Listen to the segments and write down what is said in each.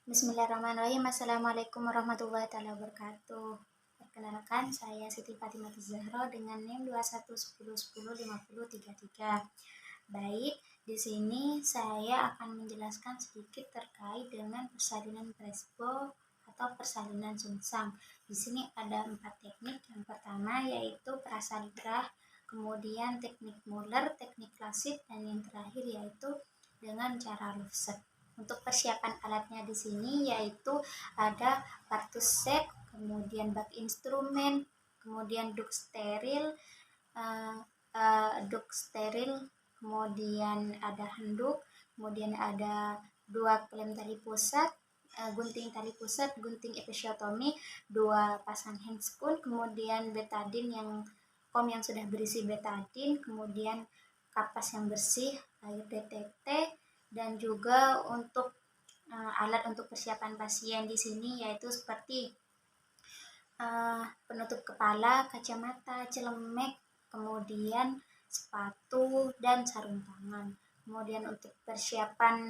Bismillahirrahmanirrahim. Assalamualaikum warahmatullahi wabarakatuh. Perkenalkan, saya Siti Fatimah Zahra dengan NIM 2110105033. Baik, di sini saya akan menjelaskan sedikit terkait dengan persalinan Presbo atau persalinan sungsang. Di sini ada 4 teknik. Yang pertama yaitu prasaligrah, kemudian teknik Muller, teknik klasik, dan yang terakhir yaitu dengan cara Lufset. Untuk persiapan alatnya di sini yaitu ada kartus set, kemudian bak instrumen, kemudian duk steril, kemudian ada handuk, kemudian ada 2 klem tali pusat, gunting tali pusat, gunting episiotomi, 2 pasang handscoon, kemudian betadine yang sudah berisi betadine, kemudian kapas yang bersih, air DTT, dan juga untuk alat untuk persiapan pasien di sini yaitu seperti penutup kepala, kacamata, celemek, kemudian sepatu dan sarung tangan. Kemudian untuk persiapan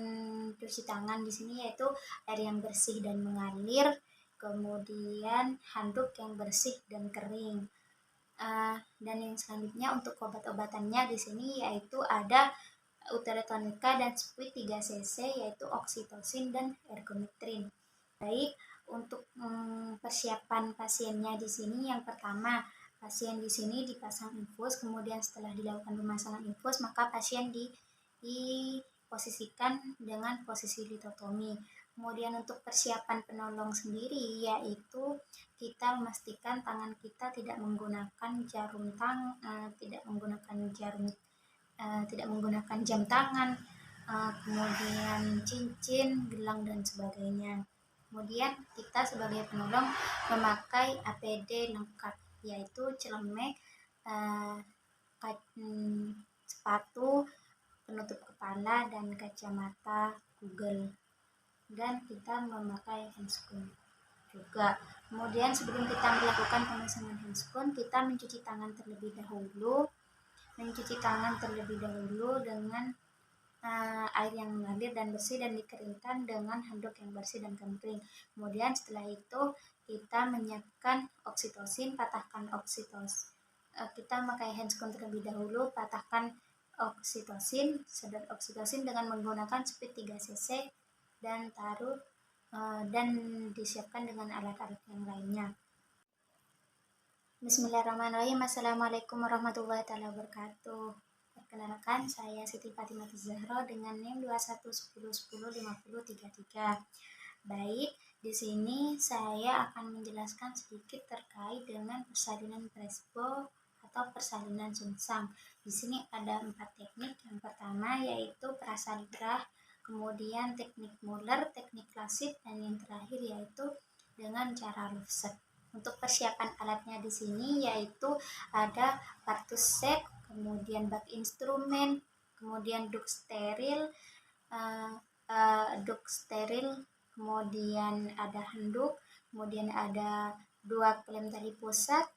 cuci tangan di sini yaitu air yang bersih dan mengalir, kemudian handuk yang bersih dan kering. Dan yang selanjutnya untuk obat-obatannya di sini yaitu ada Uteretonika dan Spuit 3 cc yaitu oksitosin dan ergometrin. Baik, untuk persiapan pasiennya di sini yang pertama, pasien di sini dipasang infus, kemudian setelah dilakukan pemasangan infus maka pasien diposisikan dengan posisi litotomi. Kemudian untuk persiapan penolong sendiri yaitu kita memastikan tangan kita tidak menggunakan tidak menggunakan jam tangan, kemudian cincin, gelang, dan sebagainya. Kemudian kita sebagai penolong memakai APD lengkap yaitu celemek, sepatu, penutup kepala, dan kacamata Google, dan kita memakai handscoon juga. Kemudian sebelum kita melakukan pemasangan handscoon, kita mencuci tangan terlebih dahulu dengan air yang mengalir dan bersih dan dikeringkan dengan handuk yang bersih dan kering. Kemudian setelah itu kita menyiapkan oksitosin, kita memakai handscoon terlebih dahulu, patahkan sedot oksitosin dengan menggunakan Spuit 3 cc dan dan disiapkan dengan alat-alat yang lainnya. Bismillahirrahmanirrahim. Assalamualaikum warahmatullahi wabarakatuh. Perkenalkan, saya Siti Fatimah Zahra dengan NIM 2110105033. Baik, di sini saya akan menjelaskan sedikit terkait dengan persalinan Presbo atau persalinan sungsang. Di sini ada 4 teknik. Yang pertama yaitu prasaligrah, kemudian teknik Muller, teknik klasik, dan yang terakhir yaitu dengan cara Lufset. Untuk persiapan alatnya di sini yaitu ada kartus set, kemudian bak instrumen, kemudian duk steril, kemudian ada handuk, kemudian ada 2 klem tali pusat,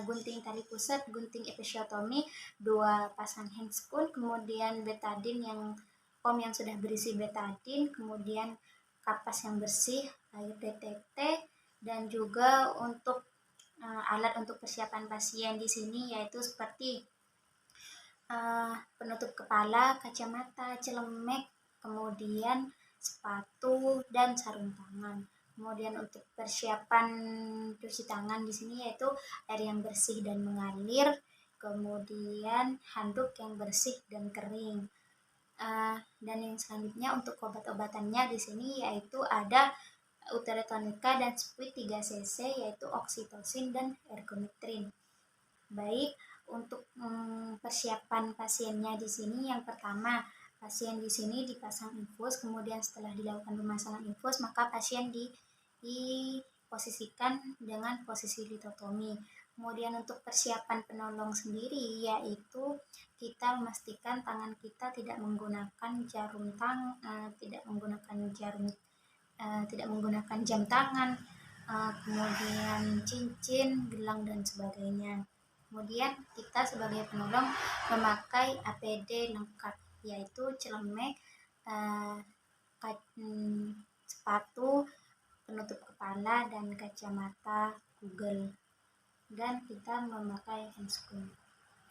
gunting tali pusat, gunting episiotomi, 2 pasang handscoon, kemudian betadine yang sudah berisi betadine, kemudian kapas yang bersih, air DTT, dan juga untuk alat untuk persiapan pasien di sini yaitu seperti penutup kepala, kacamata, celemek, kemudian sepatu dan sarung tangan. Kemudian untuk persiapan cuci tangan di sini yaitu air yang bersih dan mengalir, kemudian handuk yang bersih dan kering. Dan yang selanjutnya untuk obat-obatannya di sini yaitu ada Uteretonika dan Spuit 3 cc yaitu oksitosin dan ergometrin. Baik, untuk persiapan pasiennya di sini yang pertama, pasien di sini dipasang infus, kemudian setelah dilakukan pemasangan infus maka pasien diposisikan dengan posisi litotomi. Kemudian untuk persiapan penolong sendiri yaitu kita memastikan tangan kita tidak menggunakan jam tangan, kemudian cincin, gelang, dan sebagainya. Kemudian kita sebagai penolong memakai APD lengkap yaitu celemek, sepatu, penutup kepala, dan kacamata Google. Dan kita memakai handscoon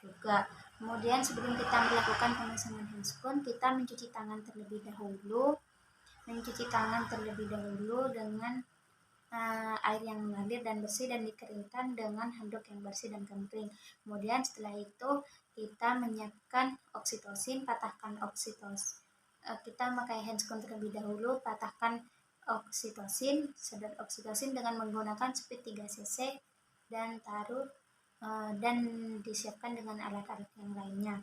juga. Kemudian sebelum kita melakukan pemasangan handscoon, kita mencuci tangan terlebih dahulu. Dengan air yang mengalir dan bersih, dan dikeringkan dengan handuk yang bersih dan kering. Kemudian setelah itu kita menyiapkan oksitosin, kita memakai handscoon terlebih dahulu, patahkan sedot oksitosin dengan menggunakan speed 3 cc dan dan disiapkan dengan alat-alat yang lainnya.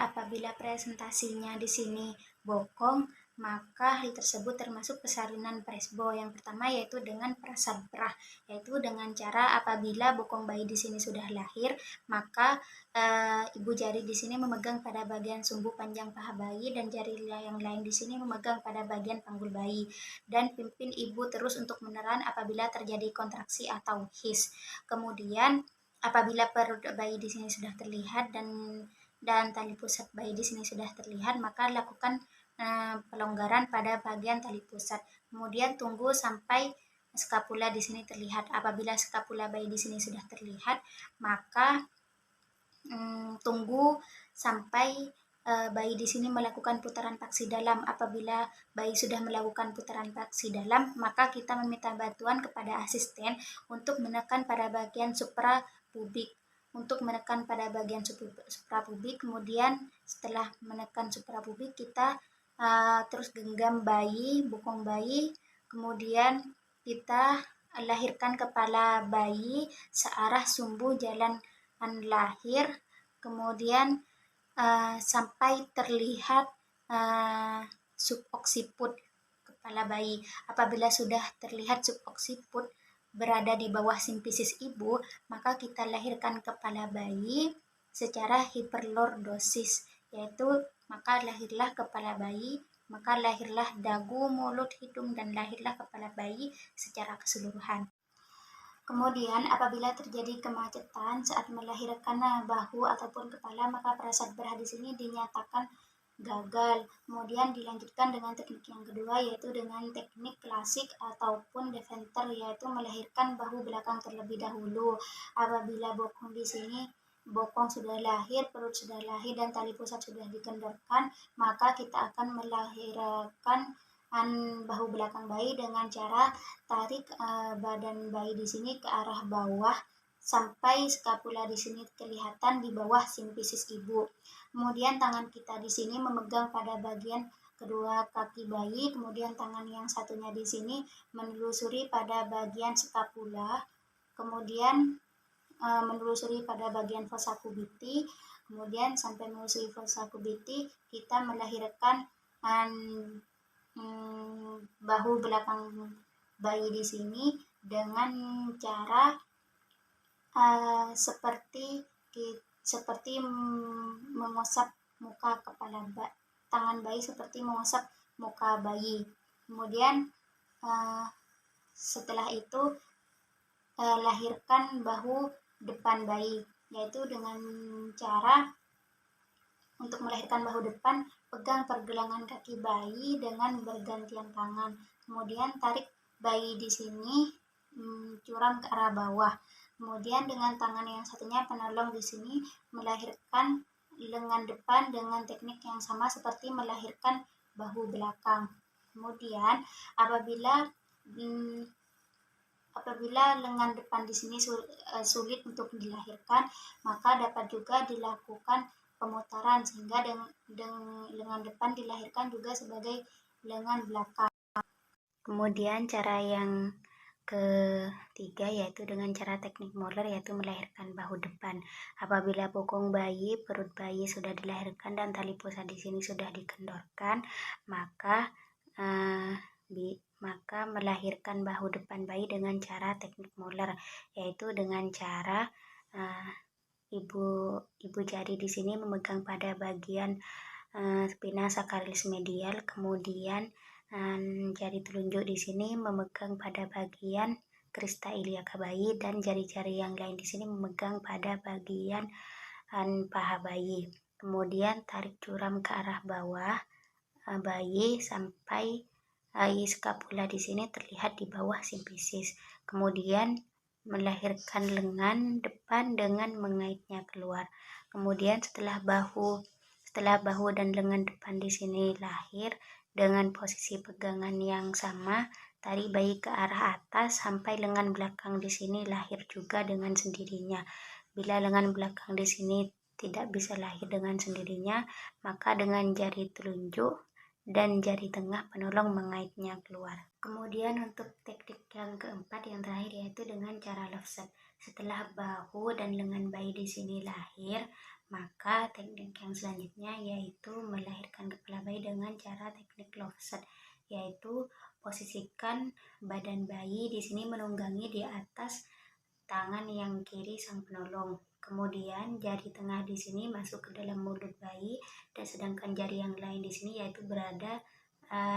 Apabila presentasinya di sini bokong, maka hal tersebut termasuk persalinan presbo. Yang pertama yaitu dengan prasabrah, yaitu dengan cara apabila bokong bayi di sini sudah lahir, maka ibu jari di sini memegang pada bagian sumbu panjang paha bayi, dan jari yang lain di sini memegang pada bagian panggul bayi, dan pimpin ibu terus untuk menelan apabila terjadi kontraksi atau his. Kemudian apabila perut bayi di sini sudah terlihat dan tali pusat bayi di sini sudah terlihat, maka lakukan pelonggaran pada bagian tali pusat. Kemudian tunggu sampai skapula di sini terlihat. Apabila skapula bayi di sini sudah terlihat, maka tunggu sampai bayi di sini melakukan putaran paksi dalam. Apabila bayi sudah melakukan putaran paksi dalam, maka kita meminta bantuan kepada asisten untuk menekan pada bagian suprapubik. Kemudian setelah menekan suprapubik, kita terus genggam bokong bayi, kemudian kita lahirkan kepala bayi searah sumbu jalan lahir, kemudian sampai terlihat suboksiput kepala bayi. Apabila sudah terlihat suboksiput berada di bawah simfisis ibu, maka kita lahirkan kepala bayi secara hiperlordosis, yaitu maka lahirlah kepala bayi, maka lahirlah dagu, mulut, hidung, dan lahirlah kepala bayi secara keseluruhan. Kemudian apabila terjadi kemacetan saat melahirkan bahu ataupun kepala, maka prasabrah di sini dinyatakan gagal. Kemudian dilanjutkan dengan teknik yang kedua, yaitu dengan teknik klasik ataupun Deventer, yaitu melahirkan bahu belakang terlebih dahulu. Apabila bokong sudah lahir, perut sudah lahir, dan tali pusat sudah dikendorkan, maka kita akan melahirkan bahu belakang bayi dengan cara tarik badan bayi di sini ke arah bawah sampai skapula di sini kelihatan di bawah simfisis ibu. Kemudian tangan kita di sini memegang pada bagian kedua kaki bayi, kemudian tangan yang satunya di sini menelusuri pada bagian skapula, kemudian menelusuri pada bagian fossa cubiti, kemudian sampai menelusuri fossa cubiti, kita melahirkan bahu belakang bayi di sini dengan cara seperti mengusap muka tangan bayi seperti mengusap muka bayi. Kemudian setelah itu lahirkan bahu depan bayi, yaitu dengan cara untuk melahirkan bahu depan, pegang pergelangan kaki bayi dengan bergantian tangan. Kemudian tarik bayi di sini curam ke arah bawah. Kemudian dengan tangan yang satunya penolong di sini melahirkan lengan depan dengan teknik yang sama seperti melahirkan bahu belakang. Kemudian apabila lengan depan di sini sulit untuk dilahirkan, maka dapat juga dilakukan pemutaran sehingga lengan depan dilahirkan juga sebagai lengan belakang. Kemudian cara yang ketiga yaitu dengan cara teknik Moller, yaitu melahirkan bahu depan. Apabila bokong bayi, perut bayi sudah dilahirkan dan tali pusat di sini sudah dikendorkan, maka melahirkan bahu depan bayi dengan cara teknik Moller, yaitu dengan cara ibu jari di sini memegang pada bagian spina sacralis medial, kemudian jari telunjuk di sini memegang pada bagian crista iliaca bayi, dan jari-jari yang lain di sini memegang pada bagian paha bayi. Kemudian tarik curam ke arah bawah bayi sampai skapula di sini terlihat di bawah simfisis. Kemudian melahirkan lengan depan dengan mengaitnya keluar. Kemudian setelah bahu dan lengan depan di sini lahir dengan posisi pegangan yang sama, tarik bayi ke arah atas sampai lengan belakang di sini lahir juga dengan sendirinya. Bila lengan belakang di sini tidak bisa lahir dengan sendirinya, maka dengan jari telunjuk dan jari tengah penolong mengaitnya keluar. Kemudian untuk teknik yang keempat yang terakhir yaitu dengan cara love set. Setelah bahu dan lengan bayi di sini lahir, maka teknik yang selanjutnya yaitu melahirkan kepala bayi dengan cara teknik love set, yaitu posisikan badan bayi di sini menunggangi di atas tangan yang kiri sang penolong. Kemudian jari tengah di sini masuk ke dalam mulut bayi, dan sedangkan jari yang lain di sini yaitu berada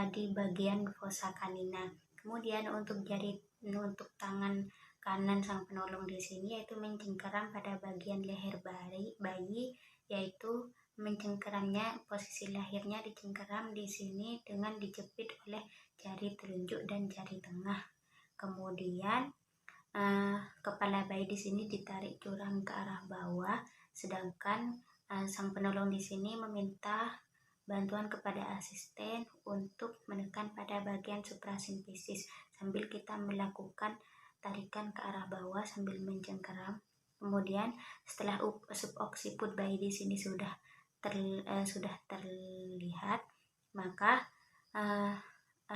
di bagian fosa canina. Kemudian untuk tangan kanan sang penolong di sini yaitu mencengkeram pada bagian leher bayi, yaitu mencengkeramnya, posisi lahirnya dicengkeram di sini dengan dijepit oleh jari telunjuk dan jari tengah. Kemudian kepala bayi di sini ditarik curang ke arah bawah, sedangkan sang penolong di sini meminta bantuan kepada asisten untuk menekan pada bagian suprasimfisis sambil kita melakukan tarikan ke arah bawah sambil mencengkeram. Kemudian setelah suboksiput bayi di sini sudah terlihat, maka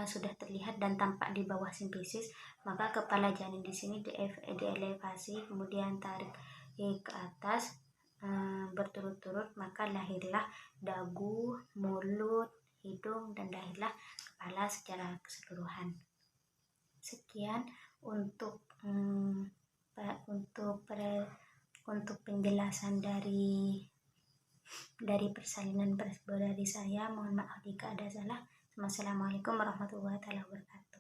sudah terlihat dan tampak di bawah simfisis, maka kepala janin di sini dielevasi kemudian tarik ke atas berturut-turut, maka lahirlah dagu, mulut, hidung, dan lahirlah kepala secara keseluruhan. Sekian untuk penjelasan dari persalinan dari saya. Mohon maaf jika ada salah. Wassalamualaikum warahmatullahi wabarakatuh.